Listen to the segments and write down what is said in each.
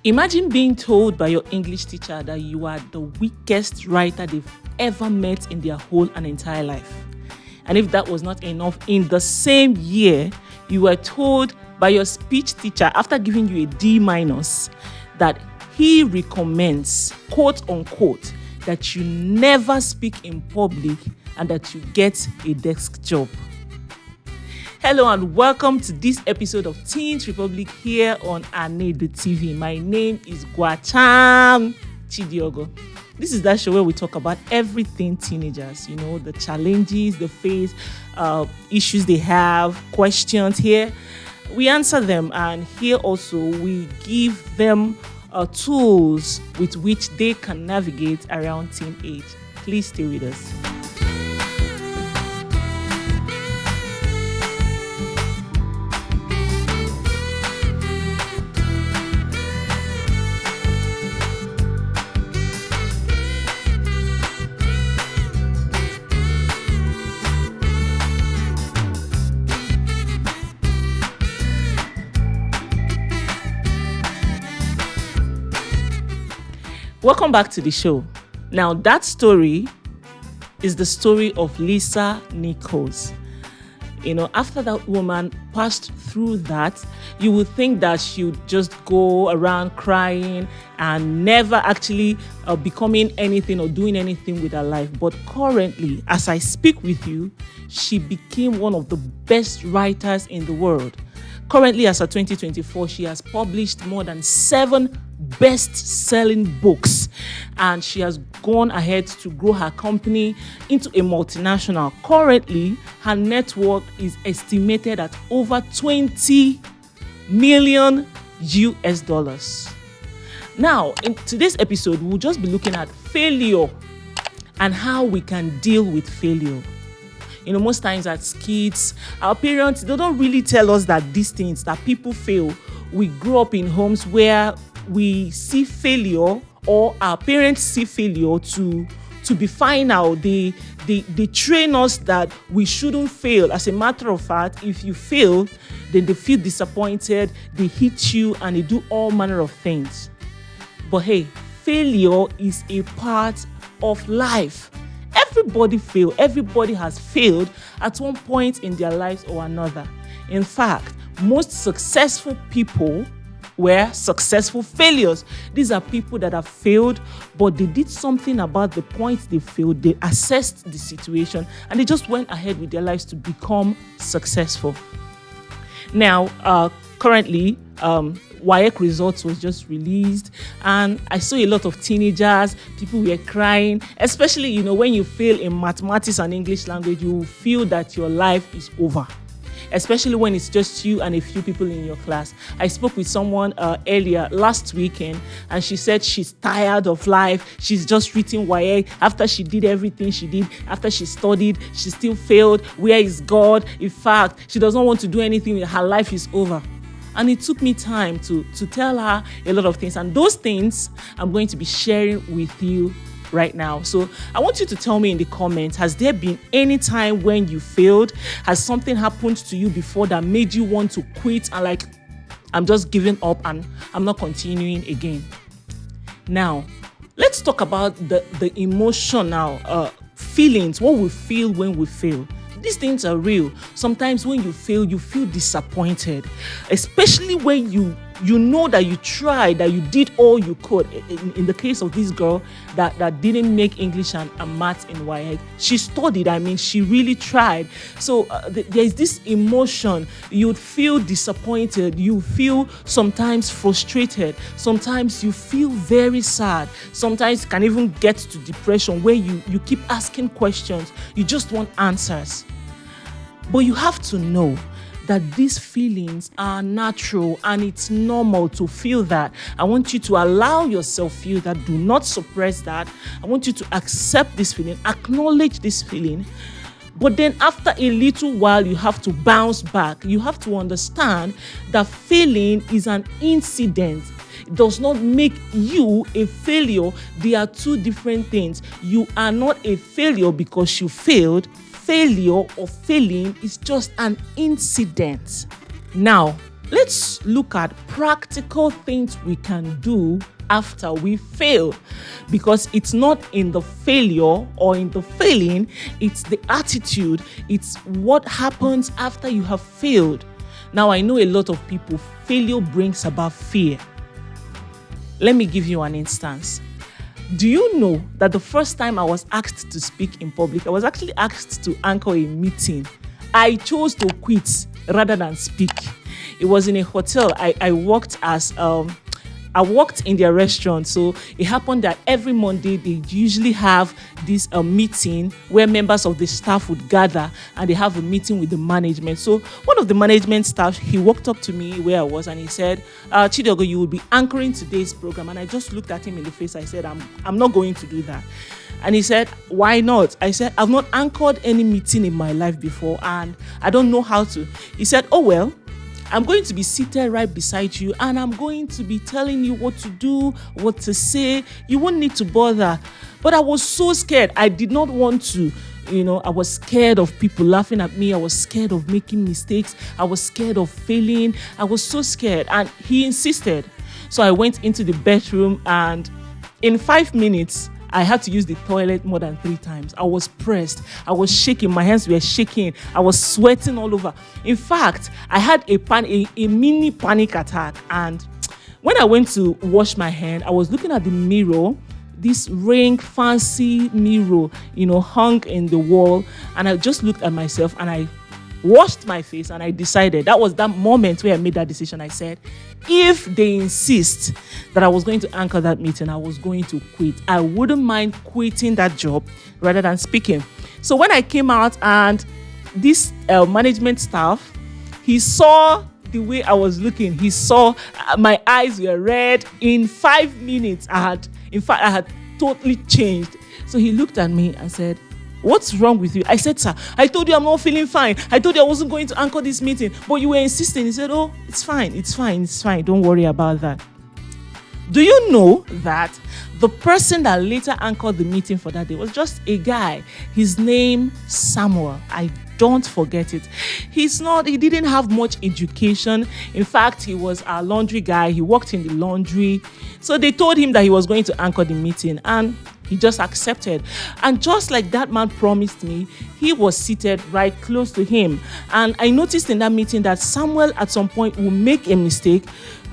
Imagine being told by your English teacher that you are the weakest writer they've ever met in their whole and entire life. And if that was not enough, in the same year, you were told by your speech teacher, after giving you a D-, that he recommends, quote unquote, that you never speak in public and that you get a desk job. Hello and welcome to this episode of Teens Republic here on AnaedoTV. My name is Gwacham Chidiogo. This is that show where we talk about everything teenagers, the challenges they face, issues they have, questions here. We answer them, and here also we give them tools with which they can navigate around teenage. Please stay with us. Welcome back to the show. Now, that story is the story of Lisa Nichols. After that woman passed through that, you would think that she would just go around crying and never actually becoming anything or doing anything with her life. But currently, as I speak with you, she became one of the best writers in the world. Currently, as of 2024, she has published more than 7 best-selling books, and she has gone ahead to grow her company into a multinational. Currently, her net worth is estimated at over $20 million. Now, in today's episode, we'll just be looking at failure and how we can deal with failure. Most times as kids, our parents, they don't really tell us that these things, that people fail. We grow up in homes where we see failure, or our parents see failure to be final. They train us that we shouldn't fail. As a matter of fact, if you fail, then they feel disappointed, they hit you, and they do all manner of things. But hey, failure is a part of life. Everybody fails. Everybody has failed at one point in their lives or another. In fact, most successful people were successful failures. These are people that have failed, but they did something about the point they failed. They assessed the situation and they just went ahead with their lives to become successful. Now, currently, WAEC results was just released, and I saw a lot of teenagers, people were crying, especially, when you fail in mathematics and English language, you feel that your life is over. Especially when it's just you and a few people in your class. I spoke with someone earlier last weekend, and she said she's tired of life. She's just written WAEC after she did everything she did. After she studied, she still failed. Where is God? In fact, she doesn't want to do anything. Her life is over. And it took me time to tell her a lot of things. And those things I'm going to be sharing with you right now. So I want you to tell me in the comments, has there been any time when you failed? Has something happened to you before that made you want to quit and I'm just giving up and I'm not continuing again? Now, let's talk about the emotional feelings, what we feel when we fail. These things are real. Sometimes when you fail, you feel disappointed, especially when you know that you tried, that you did all you could. In the case of this girl that didn't make English and maths in WAEC, she studied. She really tried. So there's this emotion. You'd feel disappointed. You feel sometimes frustrated. Sometimes you feel very sad. Sometimes it can even get to depression where you keep asking questions. You just want answers. But you have to know that these feelings are natural and it's normal to feel that. I want you to allow yourself feel that. Do not suppress that. I want you to accept this feeling, acknowledge this feeling. But then after a little while, you have to bounce back. You have to understand that failing is an incident. It does not make you a failure. They are two different things. You are not a failure because you failed. Failure or failing is just an incident. Now, let's look at practical things we can do after we fail, because it's not in the failure or in the failing, it's the attitude, it's what happens after you have failed. Now, I know a lot of people, failure brings about fear. Let me give you an instance. Do you know that the first time I was asked to speak in public, I was actually asked to anchor a meeting. I chose to quit rather than speak. It was in a hotel. I worked in their restaurant. So it happened that every Monday they usually have this meeting where members of the staff would gather and they have a meeting with the management. So one of the management staff, he walked up to me where I was and he said, Chidiogo, you will be anchoring today's program. And I just looked at him in the face. I said, I'm not going to do that. And he said, why not? I said, I've not anchored any meeting in my life before and I don't know how to. He said, oh, well, I'm going to be seated right beside you and I'm going to be telling you what to do, what to say. You won't need to bother. But I was so scared. I did not want to. I was scared of people laughing at me. I was scared of making mistakes. I was scared of failing. I was so scared. And he insisted. So I went into the bedroom and in 5 minutes, I had to use the toilet more than 3 times. I was pressed. I was shaking. My hands were shaking. I was sweating all over. In fact, I had a mini panic attack. And when I went to wash my hand, I was looking at the mirror, this ring fancy mirror, hung in the wall. And I just looked at myself and I washed my face and I decided, that was that moment where I made that decision. I said, if they insist that I was going to anchor that meeting, I was going to quit. I wouldn't mind quitting that job rather than speaking. So when I came out and this management staff, he saw the way I was looking. He saw my eyes were red. In 5 minutes, I had totally changed. So he looked at me and said, what's wrong with you? I said, sir, I told you I'm not feeling fine. I told you I wasn't going to anchor this meeting, but you were insisting. He said, oh, it's fine. Don't worry about that. Do you know that the person that later anchored the meeting for that day was just a guy? His name, Samuel. I don't forget it. He didn't have much education. In fact, he was a laundry guy. He worked in the laundry. So they told him that he was going to anchor the meeting and he just accepted. And just like that man promised me, he was seated right close to him. And I noticed in that meeting that Samuel at some point would make a mistake,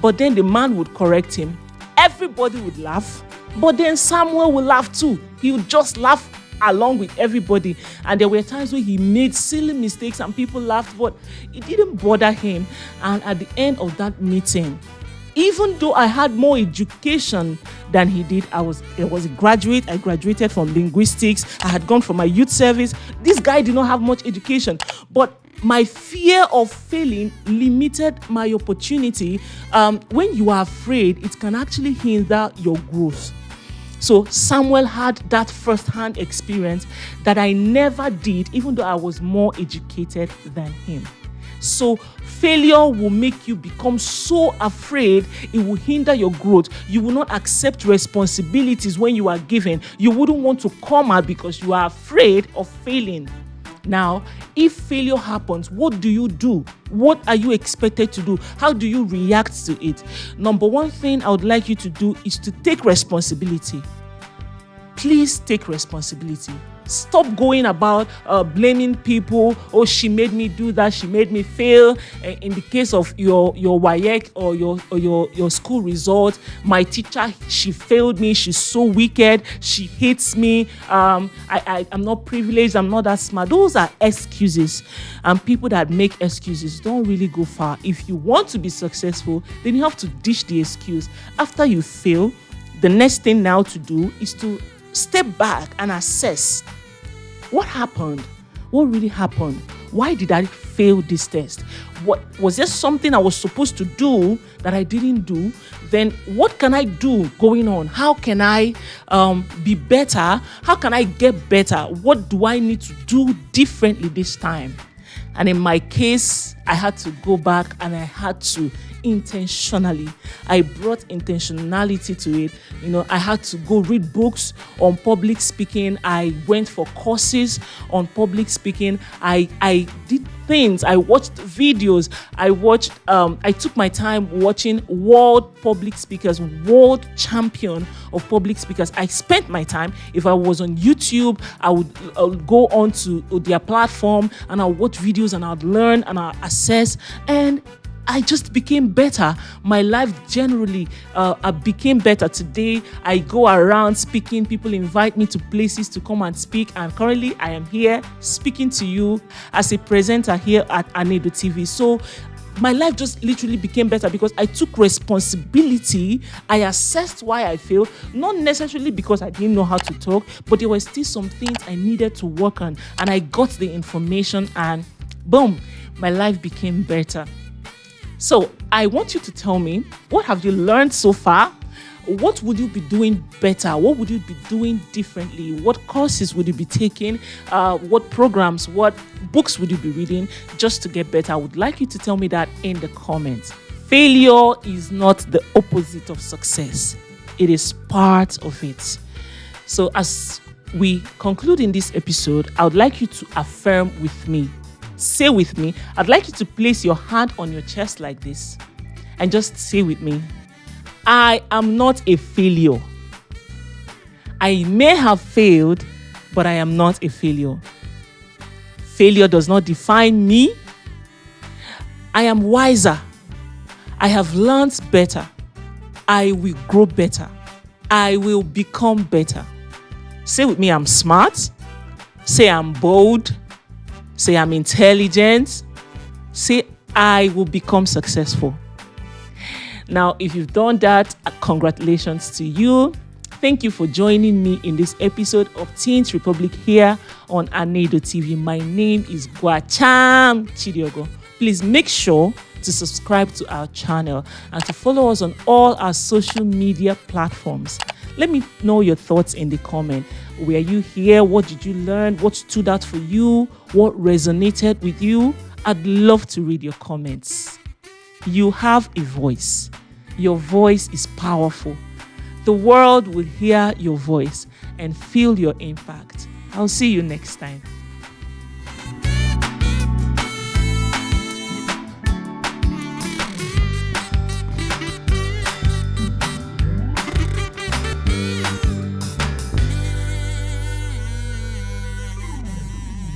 but then the man would correct him. Everybody would laugh, but then Samuel would laugh too. He would just laugh along with everybody. And there were times where he made silly mistakes and people laughed, but it didn't bother him. And at the end of that meeting, even though I had more education than he did, I was a graduate. I graduated from linguistics. I had gone for my youth service. This guy did not have much education, but my fear of failing limited my opportunity. When you are afraid, it can actually hinder your growth. So Samuel had that first-hand experience that I never did, even though I was more educated than him. So failure will make you become so afraid, it will hinder your growth. You will not accept responsibilities when you are given. You wouldn't want to come out because you are afraid of failing. Now, if failure happens, what do you do? What are you expected to do? How do you react to it? Number one thing I would like you to do is to take responsibility. Please take responsibility. Stop going about blaming people. Oh, she made me do that. She made me fail. In the case of your WAEC or your school result, my teacher, she failed me. She's so wicked. She hates me. I'm not privileged. I'm not that smart. Those are excuses. And people that make excuses don't really go far. If you want to be successful, then you have to ditch the excuse. After you fail, the next thing now to do is to step back and assess. What happened? What really happened? Why did I fail this test? What was there something I was supposed to do that I didn't do? Then what can I do going on? How can I be better? How can I get better? What do I need to do differently this time? And in my case, I had to go back and I had to intentionally. I brought intentionality to it. I had to go read books on public speaking. I went for courses on public speaking. I did things. I watched videos. I took my time watching world public speakers, world champion of public speakers. I spent my time. If I was on YouTube, I would go on to their platform and I'll watch videos and I'll learn and I'll assess, and I just became better. My life generally became better. Today, I go around speaking. People invite me to places to come and speak. And currently, I am here speaking to you as a presenter here at AnaedoTV. So my life just literally became better because I took responsibility. I assessed why I failed, not necessarily because I didn't know how to talk, but there were still some things I needed to work on. And I got the information and boom, my life became better. So I want you to tell me, what have you learned so far? What would you be doing better? What would you be doing differently? What courses would you be taking? What programs, what books would you be reading just to get better? I would like you to tell me that in the comments. Failure is not the opposite of success. It is part of it. So as we conclude in this episode, I would like you to affirm with me. Say with me. I'd like you to place your hand on your chest like this and just say with me, I am not a failure. I may have failed, but I am not a failure. Failure does not define me. I am wiser. I have learned better. I will grow better. I will become better. Say with me, I'm smart. Say I'm bold. Say I'm intelligent. Say I will become successful. Now, if you've done that, congratulations to you. Thank you for joining me in this episode of Teens Republic here on AnaedoTV. My name is Gwacham Chidiogo. Please make sure to subscribe to our channel and to follow us on all our social media platforms. Let me know your thoughts in the comment. Were you here? What did you learn? What stood out for you? What resonated with you? I'd love to read your comments. You have a voice. Your voice is powerful. The world will hear your voice and feel your impact. I'll see you next time.